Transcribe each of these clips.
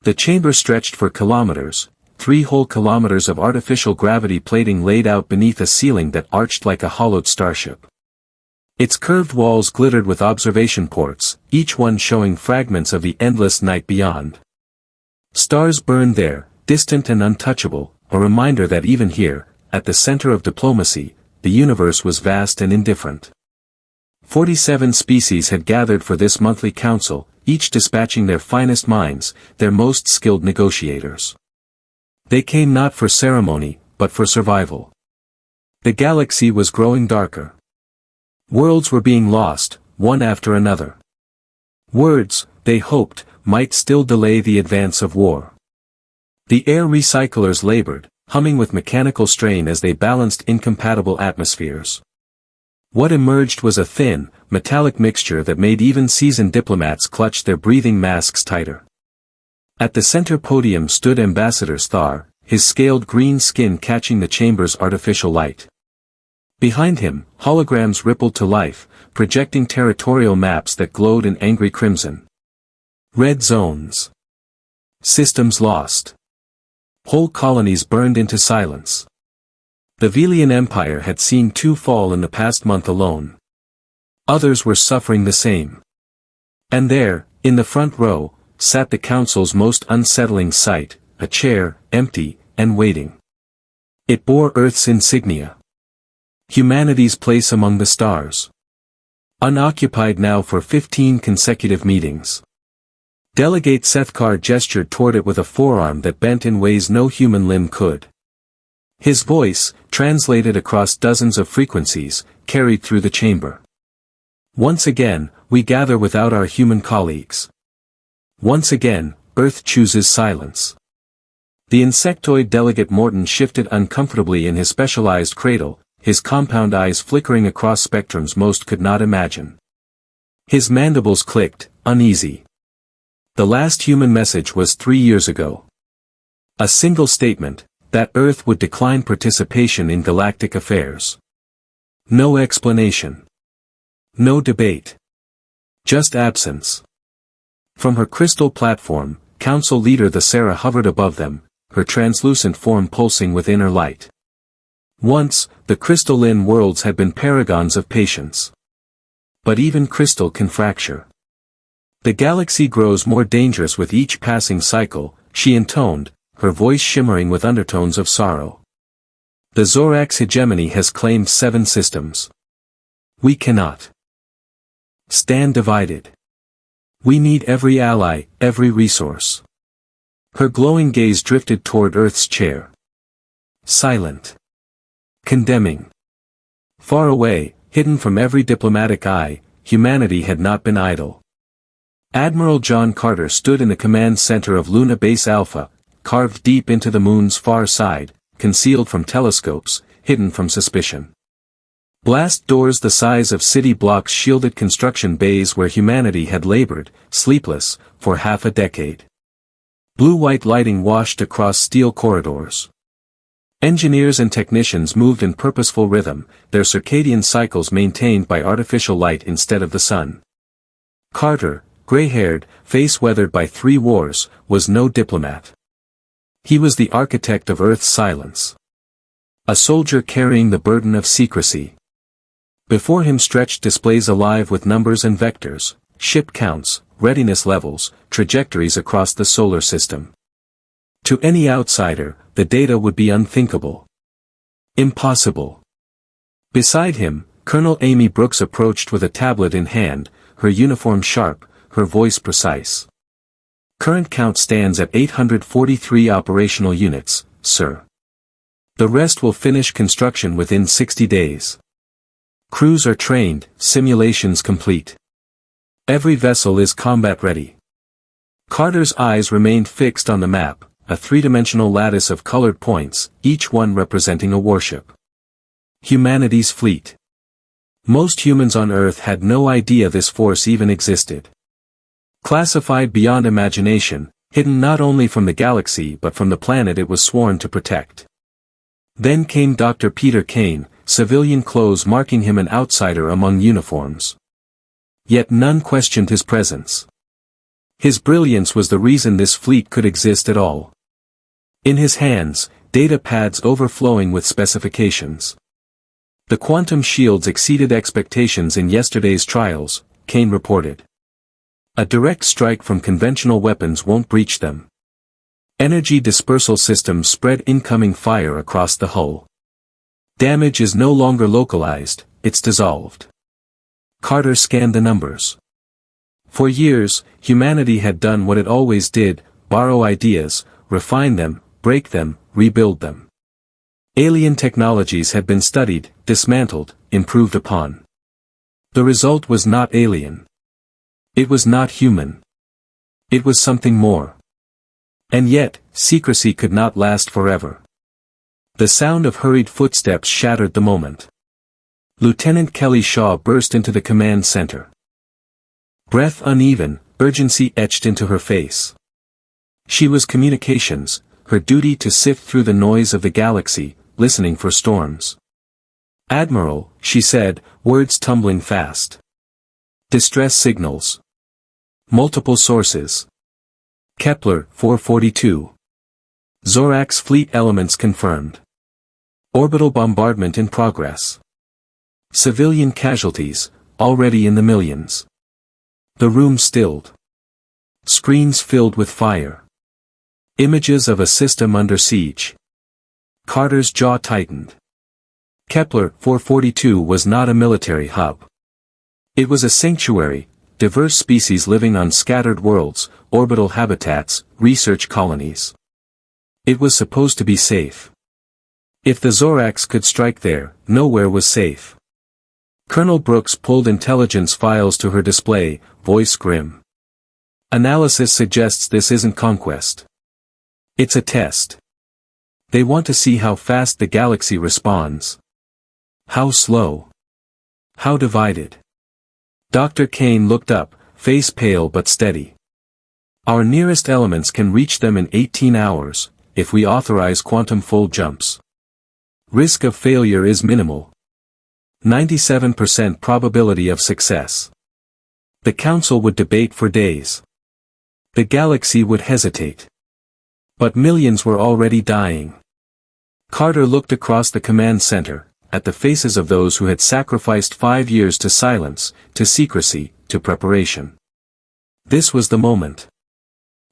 The chamber stretched for kilometers, 3 whole kilometers of artificial gravity plating laid out beneath a ceiling that arched like a hollowed starship. Its curved walls glittered with observation ports, each one showing fragments of the endless night beyond. Stars burned there, distant and untouchable, a reminder that even here, at the center of diplomacy, the universe was vast and indifferent. 47 species had gathered for this monthly council, each dispatching their finest minds, their most skilled negotiators. They came not for ceremony, but for survival. The galaxy was growing darker. Worlds were being lost, one after another. Words, they hoped, might still delay the advance of war. The air recyclers labored, humming with mechanical strain as they balanced incompatible atmospheres. What emerged was a thin, metallic mixture that made even seasoned diplomats clutch their breathing masks tighter. At the center podium stood Ambassador Thar, his scaled green skin catching the chamber's artificial light. Behind him, holograms rippled to life, projecting territorial maps that glowed in angry crimson. Red zones. Systems lost. Whole colonies burned into silence. The Velian Empire had seen 2 fall in the past month alone. Others were suffering the same. And there, in the front row, sat the council's most unsettling sight, a chair, empty, and waiting. It bore Earth's insignia. Humanity's place among the stars. Unoccupied now for 15 consecutive meetings. Delegate Sethkar gestured toward it with a forearm that bent in ways no human limb could. His voice, translated across dozens of frequencies, carried through the chamber. Once again, we gather without our human colleagues. Once again, Earth chooses silence. The insectoid delegate Morton shifted uncomfortably in his specialized cradle, his compound eyes flickering across spectrums most could not imagine. His mandibles clicked, uneasy. The last human message was 3 years ago. A single statement, that Earth would decline participation in galactic affairs. No explanation. No debate. Just absence. From her crystal platform, Council Leader the Sarah hovered above them, her translucent form pulsing with inner light. Once, the crystalline worlds had been paragons of patience. But even crystal can fracture. The galaxy grows more dangerous with each passing cycle, she intoned, her voice shimmering with undertones of sorrow. The Zorax hegemony has claimed 7 systems. We cannot stand divided. We need every ally, every resource. Her glowing gaze drifted toward Earth's chair. Silent. Condemning. Far away, hidden from every diplomatic eye, humanity had not been idle. Admiral John Carter stood in the command center of Luna Base Alpha, carved deep into the moon's far side, concealed from telescopes, hidden from suspicion. Blast doors the size of city blocks shielded construction bays where humanity had labored, sleepless, for half a decade. Blue-white lighting washed across steel corridors. Engineers and technicians moved in purposeful rhythm, their circadian cycles maintained by artificial light instead of the sun. Carter, gray-haired, face weathered by 3 wars, was no diplomat. He was the architect of Earth's silence. A soldier carrying the burden of secrecy. Before him stretched displays alive with numbers and vectors, ship counts, readiness levels, trajectories across the solar system. To any outsider, the data would be unthinkable. Impossible. Beside him, Colonel Amy Brooks approached with a tablet in hand, her uniform sharp, her voice precise. Current count stands at 843 operational units, sir. The rest will finish construction within 60 days. Crews are trained, simulations complete. Every vessel is combat ready. Carter's eyes remained fixed on the map, a 3-dimensional lattice of colored points, each one representing a warship. Humanity's fleet. Most humans on Earth had no idea this force even existed. Classified beyond imagination, hidden not only from the galaxy but from the planet it was sworn to protect. Then came Dr. Peter Kane, civilian clothes marking him an outsider among uniforms. Yet none questioned his presence. His brilliance was the reason this fleet could exist at all. In his hands, data pads overflowing with specifications. The quantum shields exceeded expectations in yesterday's trials, Kane reported. A direct strike from conventional weapons won't breach them. Energy dispersal systems spread incoming fire across the hull. Damage is no longer localized, it's dissolved. Carter scanned the numbers. For years, humanity had done what it always did, borrow ideas, refine them, break them, rebuild them. Alien technologies had been studied, dismantled, improved upon. The result was not alien. It was not human. It was something more. And yet, secrecy could not last forever. The sound of hurried footsteps shattered the moment. Lieutenant Kelly Shaw burst into the command center. Breath uneven, urgency etched into her face. She was communications, her duty to sift through the noise of the galaxy, listening for storms. Admiral, she said, words tumbling fast. Distress signals. Multiple sources. Kepler, 442. Zorax fleet elements confirmed. Orbital bombardment in progress. Civilian casualties, already in the millions. The room stilled. Screens filled with fire. Images of a system under siege. Carter's jaw tightened. Kepler, 442 was not a military hub. It was a sanctuary, diverse species living on scattered worlds, orbital habitats, research colonies. It was supposed to be safe. If the Zorax could strike there, nowhere was safe. Colonel Brooks pulled intelligence files to her display, voice grim. Analysis suggests this isn't conquest. It's a test. They want to see how fast the galaxy responds. How slow. How divided. Dr. Kane looked up, face pale but steady. Our nearest elements can reach them in 18 hours, if we authorize quantum fold jumps. Risk of failure is minimal. 97% probability of success. The Council would debate for days. The galaxy would hesitate. But millions were already dying. Carter looked across the command center, at the faces of those who had sacrificed 5 years to silence, to secrecy, to preparation. This was the moment.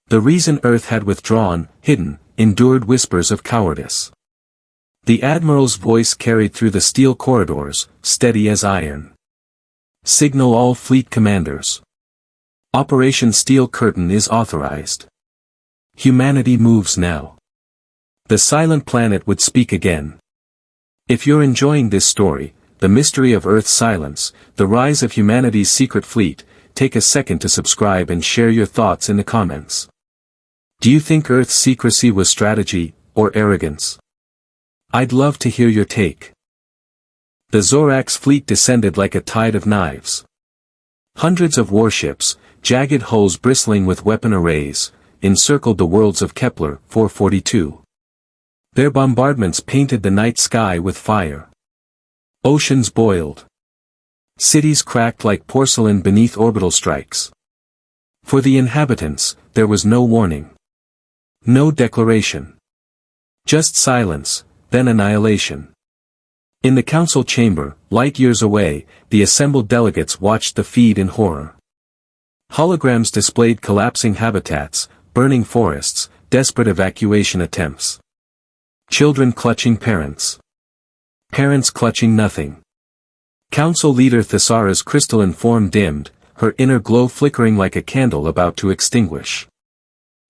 The reason Earth had withdrawn, hidden, endured whispers of cowardice. The Admiral's voice carried through the steel corridors, steady as iron. Signal all fleet commanders. Operation Steel Curtain is authorized. Humanity moves now. The silent planet would speak again. If you're enjoying this story, The Mystery of Earth's Silence, The Rise of Humanity's Secret Fleet, take a second to subscribe and share your thoughts in the comments. Do you think Earth's secrecy was strategy, or arrogance? I'd love to hear your take. The Zorax fleet descended like a tide of knives. Hundreds of warships, jagged hulls bristling with weapon arrays, encircled the worlds of Kepler, 442. Their bombardments painted the night sky with fire. Oceans boiled. Cities cracked like porcelain beneath orbital strikes. For the inhabitants, there was no warning. No declaration. Just silence, then annihilation. In the council chamber, light years away, the assembled delegates watched the feed in horror. Holograms displayed collapsing habitats, burning forests, desperate evacuation attempts. Children clutching parents. Parents clutching nothing. Council leader Thesara's crystalline form dimmed, her inner glow flickering like a candle about to extinguish.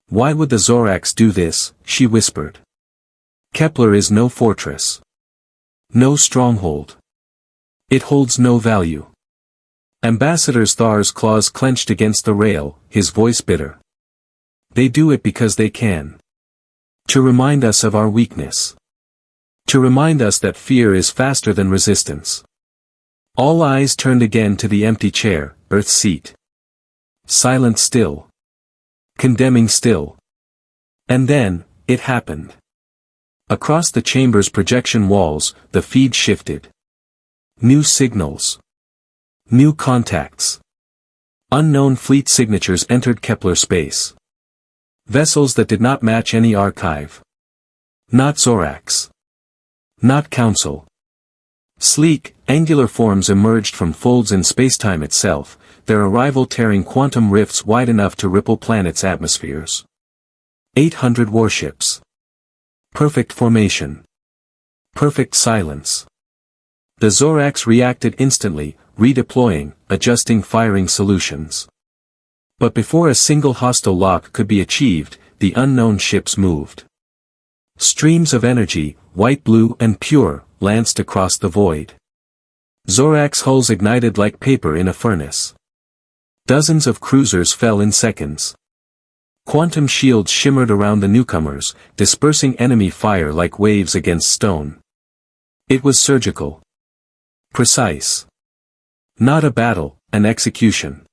Why would the Zorax do this, she whispered. Kepler is no fortress. No stronghold. It holds no value. Ambassador Thar's claws clenched against the rail, his voice bitter. They do it because they can. To remind us of our weakness. To remind us that fear is faster than resistance. All eyes turned again to the empty chair, Earth's seat. Silent still. Condemning still. And then, it happened. Across the chamber's projection walls, the feed shifted. New signals. New contacts. Unknown fleet signatures entered Kepler space. Vessels that did not match any archive. Not Zorax. Not Council. Sleek, angular forms emerged from folds in spacetime itself, their arrival tearing quantum rifts wide enough to ripple planets' atmospheres. 800 warships. Perfect formation. Perfect silence. The Zorax reacted instantly, redeploying, adjusting firing solutions. But before a single hostile lock could be achieved, the unknown ships moved. Streams of energy, white, blue, and pure, lanced across the void. Zorax hulls ignited like paper in a furnace. Dozens of cruisers fell in seconds. Quantum shields shimmered around the newcomers, dispersing enemy fire like waves against stone. It was surgical. Precise. Not a battle, an execution.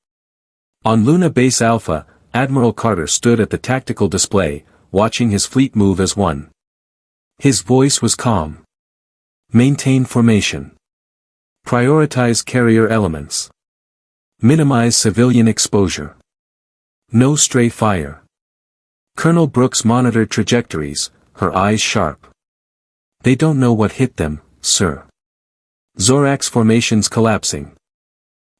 On Luna Base Alpha, Admiral Carter stood at the tactical display, watching his fleet move as one. His voice was calm. Maintain formation. Prioritize carrier elements. Minimize civilian exposure. No stray fire. Colonel Brooks monitored trajectories, her eyes sharp. They don't know what hit them, sir. Zorax formations collapsing.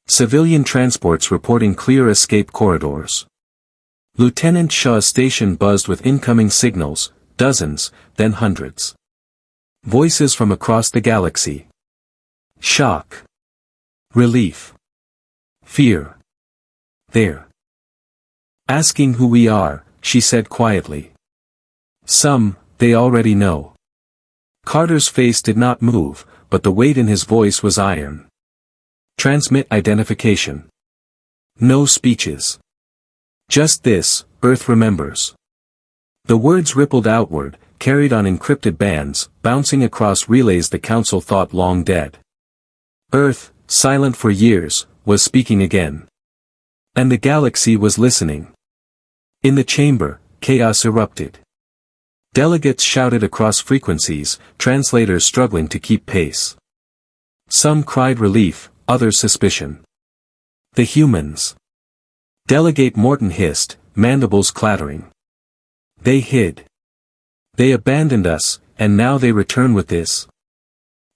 Civilian transports reporting clear escape corridors. Lieutenant Shaw's station buzzed with incoming signals, dozens, then hundreds. Voices from across the galaxy. Shock. Relief. Fear. They're asking who we are, she said quietly. Some, they already know. Carter's face did not move, but the weight in his voice was iron. Transmit identification. No speeches. Just this, Earth remembers. The words rippled outward, carried on encrypted bands, bouncing across relays the Council thought long dead. Earth, silent for years, was speaking again. And the galaxy was listening. In the chamber, chaos erupted. Delegates shouted across frequencies, translators struggling to keep pace. Some cried relief, others suspicion. The humans. Delegate Morton hissed, mandibles clattering. They hid. They abandoned us, and now they return with this.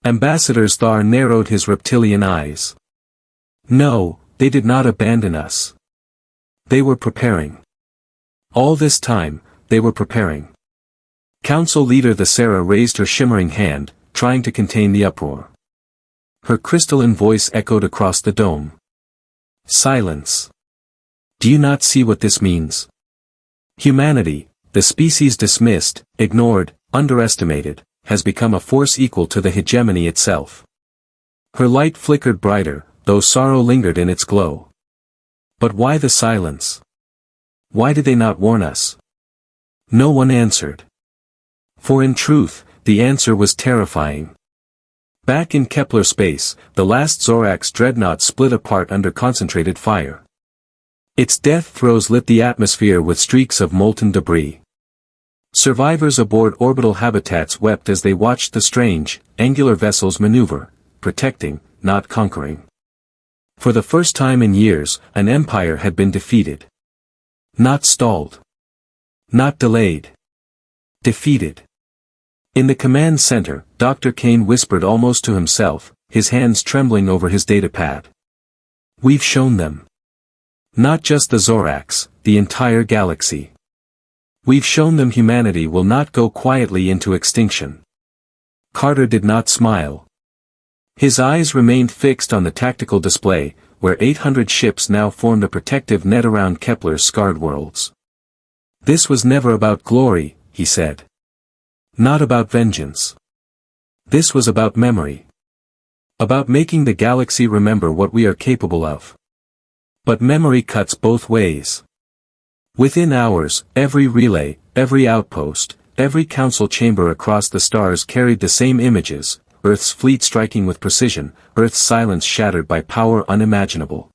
Ambassador Thar narrowed his reptilian eyes. No, they did not abandon us. They were preparing. All this time, they were preparing. Council leader the Sarah raised her shimmering hand, trying to contain the uproar. Her crystalline voice echoed across the dome. Silence. Do you not see what this means? Humanity, the species dismissed, ignored, underestimated, has become a force equal to the hegemony itself. Her light flickered brighter, though sorrow lingered in its glow. But why the silence? Why did they not warn us? No one answered. For in truth, the answer was terrifying. Back in Kepler space, the last Zorax dreadnought split apart under concentrated fire. Its death throes lit the atmosphere with streaks of molten debris. Survivors aboard orbital habitats wept as they watched the strange, angular vessels maneuver, protecting, not conquering. For the first time in years, an empire had been defeated. Not stalled. Not delayed. Defeated. In the command center, Dr. Kane whispered almost to himself, his hands trembling over his datapad. We've shown them. Not just the Zorax, the entire galaxy. We've shown them humanity will not go quietly into extinction. Carter did not smile. His eyes remained fixed on the tactical display, where 800 ships now formed a protective net around Kepler's scarred worlds. This was never about glory, he said. Not about vengeance. This was about memory. About making the galaxy remember what we are capable of. But memory cuts both ways. Within hours, every relay, every outpost, every council chamber across the stars carried the same images, Earth's fleet striking with precision, Earth's silence shattered by power unimaginable.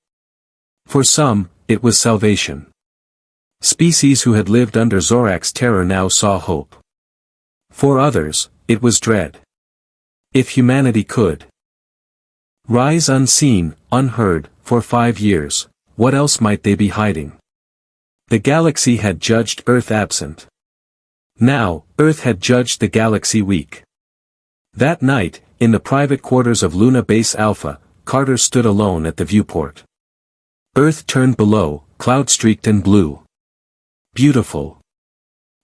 For some, it was salvation. Species who had lived under Zorax terror now saw hope. For others, it was dread. If humanity could rise unseen, unheard, for 5 years, what else might they be hiding? The galaxy had judged Earth absent. Now, Earth had judged the galaxy weak. That night, in the private quarters of Luna Base Alpha, Carter stood alone at the viewport. Earth turned below, cloud-streaked and blue. Beautiful.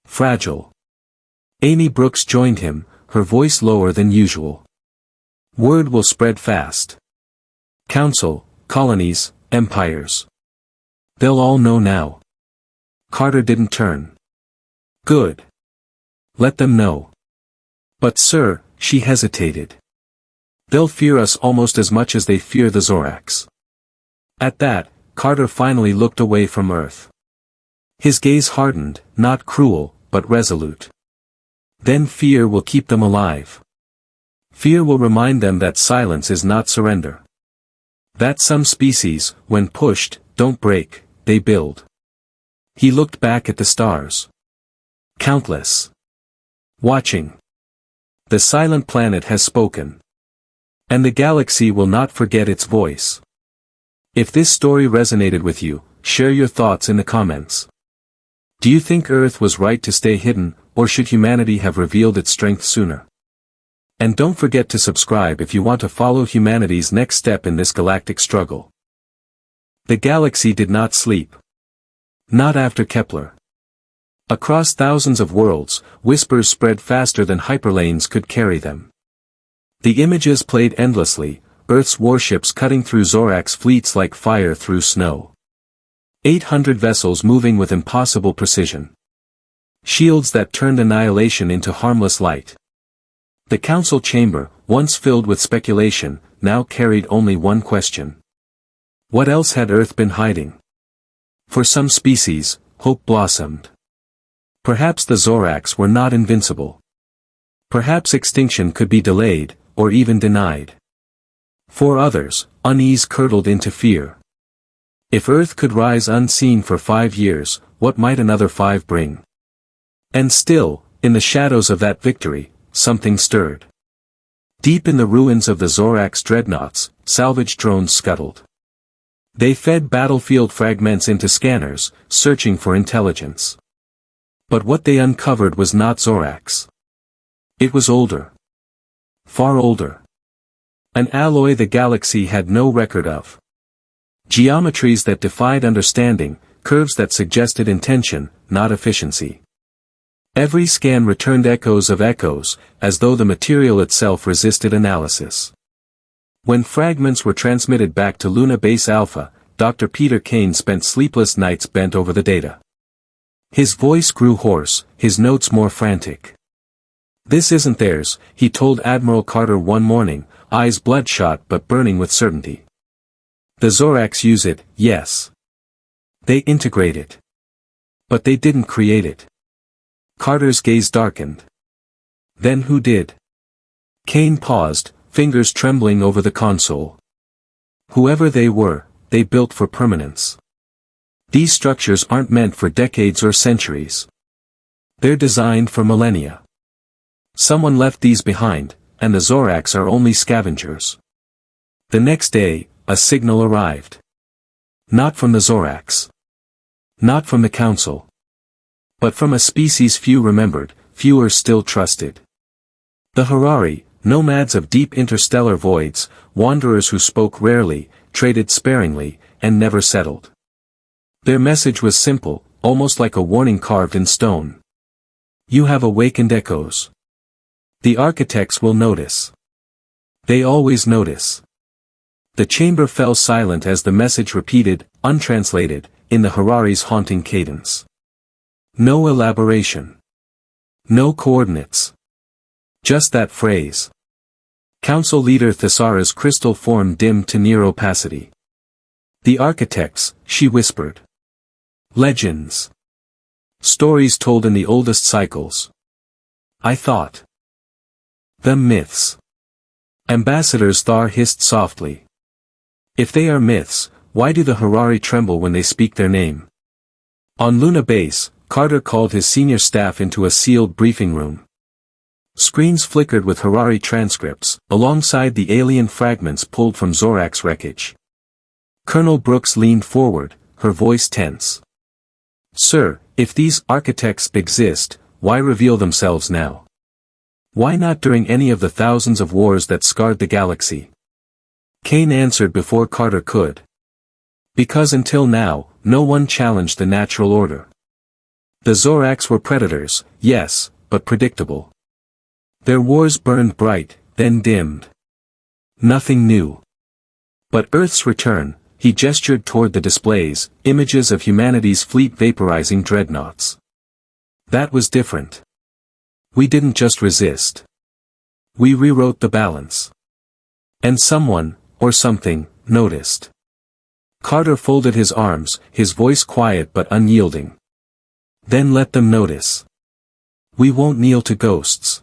Fragile. Amy Brooks joined him, her voice lower than usual. Word will spread fast. Council, colonies, empires. They'll all know now. Carter didn't turn. Good. Let them know. But sir, she hesitated. They'll fear us almost as much as they fear the Zorax. At that, Carter finally looked away from Earth. His gaze hardened, not cruel, but resolute. Then fear will keep them alive. Fear will remind them that silence is not surrender. That some species, when pushed, don't break, they build. He looked back at the stars. Countless. Watching. The silent planet has spoken. And the galaxy will not forget its voice. If this story resonated with you, share your thoughts in the comments. Do you think Earth was right to stay hidden, or should humanity have revealed its strength sooner? And don't forget to subscribe if you want to follow humanity's next step in this galactic struggle. The galaxy did not sleep. Not after Kepler. Across thousands of worlds, whispers spread faster than hyperlanes could carry them. The images played endlessly, Earth's warships cutting through Zorax fleets like fire through snow. 800 vessels moving with impossible precision. Shields that turned annihilation into harmless light. The council chamber, once filled with speculation, now carried only one question. What else had Earth been hiding? For some species, hope blossomed. Perhaps the Zorax were not invincible. Perhaps extinction could be delayed, or even denied. For others, unease curdled into fear. If Earth could rise unseen for 5 years, what might another 5 bring? And still, in the shadows of that victory, something stirred. Deep in the ruins of the Zorax dreadnoughts, salvage drones scuttled. They fed battlefield fragments into scanners, searching for intelligence. But what they uncovered was not Zorax. It was older. Far older. An alloy the galaxy had no record of. Geometries that defied understanding, curves that suggested intention, not efficiency. Every scan returned echoes of echoes, as though the material itself resisted analysis. When fragments were transmitted back to Luna Base Alpha, Dr. Peter Kane spent sleepless nights bent over the data. His voice grew hoarse, his notes more frantic. This isn't theirs, he told Admiral Carter one morning, eyes bloodshot but burning with certainty. The Zorax use it, yes. They integrate it. But they didn't create it. Carter's gaze darkened. Then who did? Kane paused, fingers trembling over the console. Whoever they were, they built for permanence. These structures aren't meant for decades or centuries. They're designed for millennia. Someone left these behind, and the Zorax are only scavengers. The next day, a signal arrived. Not from the Zorax. Not from the Council. But from a species few remembered, fewer still trusted. The Harari, nomads of deep interstellar voids, wanderers who spoke rarely, traded sparingly, and never settled. Their message was simple, almost like a warning carved in stone. You have awakened echoes. The architects will notice. They always notice. The chamber fell silent as the message repeated, untranslated, in the Harari's haunting cadence. No elaboration. No coordinates. Just that phrase. Council leader Thesara's crystal form dimmed to near opacity. The architects, she whispered. Legends. Stories told in the oldest cycles. I thought. The myths. Ambassadors Thar hissed softly. If they are myths, why do the Harari tremble when they speak their name? On Luna Base, Carter called his senior staff into a sealed briefing room. Screens flickered with Harari transcripts, alongside the alien fragments pulled from Zorax wreckage. Colonel Brooks leaned forward, her voice tense. Sir, if these architects exist, why reveal themselves now? Why not during any of the thousands of wars that scarred the galaxy? Kane answered before Carter could. Because until now, no one challenged the natural order. The Zorax were predators, yes, but predictable. Their wars burned bright, then dimmed. Nothing new. But Earth's return, he gestured toward the displays, images of humanity's fleet vaporizing dreadnoughts. That was different. We didn't just resist. We rewrote the balance. And someone, or something, noticed. Carter folded his arms, his voice quiet but unyielding. Then let them notice. We won't kneel to ghosts.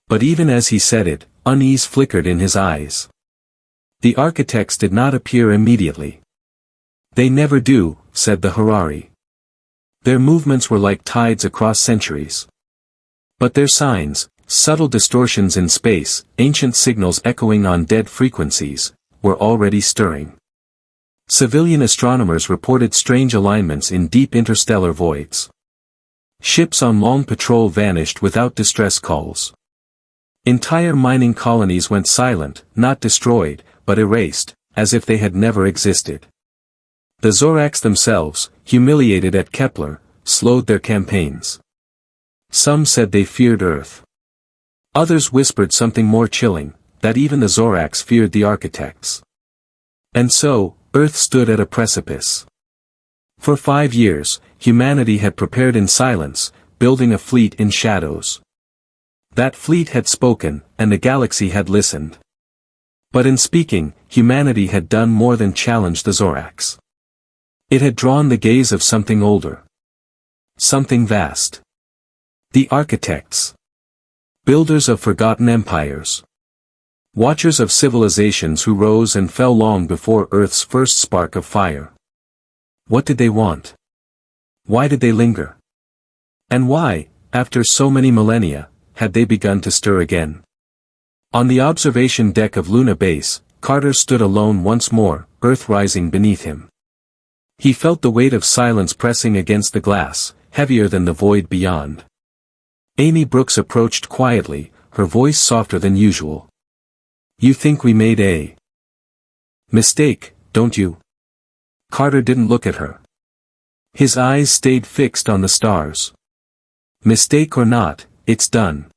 But even as he said it, unease flickered in his eyes. The architects did not appear immediately. They never do, said the Harari. Their movements were like tides across centuries. But their signs, subtle distortions in space, ancient signals echoing on dead frequencies, were already stirring. Civilian astronomers reported strange alignments in deep interstellar voids. Ships on long patrol vanished without distress calls. Entire mining colonies went silent, not destroyed, but erased, as if they had never existed. The Zorax themselves, humiliated at Kepler, slowed their campaigns. Some said they feared Earth. Others whispered something more chilling, that even the Zorax feared the architects. And so, Earth stood at a precipice. For 5 years, humanity had prepared in silence, building a fleet in shadows. That fleet had spoken, and the galaxy had listened. But in speaking, humanity had done more than challenge the Zorax. It had drawn the gaze of something older. Something vast. The architects. Builders of forgotten empires. Watchers of civilizations who rose and fell long before Earth's first spark of fire. What did they want? Why did they linger? And why, after so many millennia, had they begun to stir again? On the observation deck of Luna Base, Carter stood alone once more, Earth rising beneath him. He felt the weight of silence pressing against the glass, heavier than the void beyond. Amy Brooks approached quietly, her voice softer than usual. You think we made a mistake, don't you? Carter didn't look at her. His eyes stayed fixed on the stars. Mistake or not, it's done.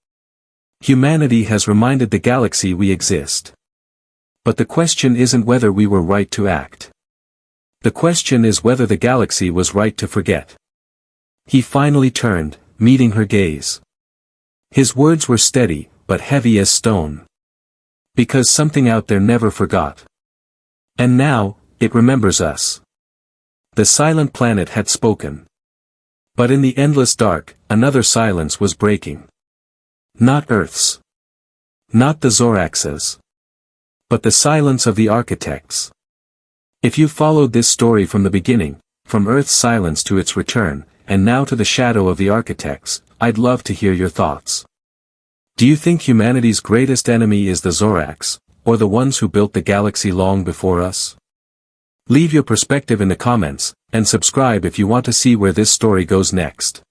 Humanity has reminded the galaxy we exist. But the question isn't whether we were right to act. The question is whether the galaxy was right to forget. He finally turned, meeting her gaze. His words were steady, but heavy as stone. Because something out there never forgot. And now, it remembers us. The silent planet had spoken. But in the endless dark, another silence was breaking. Not Earth's. Not the Zorax's. But the silence of the architects. If you followed this story from the beginning, from Earth's silence to its return, and now to the shadow of the architects, I'd love to hear your thoughts. Do you think humanity's greatest enemy is the Zorax, or the ones who built the galaxy long before us? Leave your perspective in the comments, and subscribe if you want to see where this story goes next.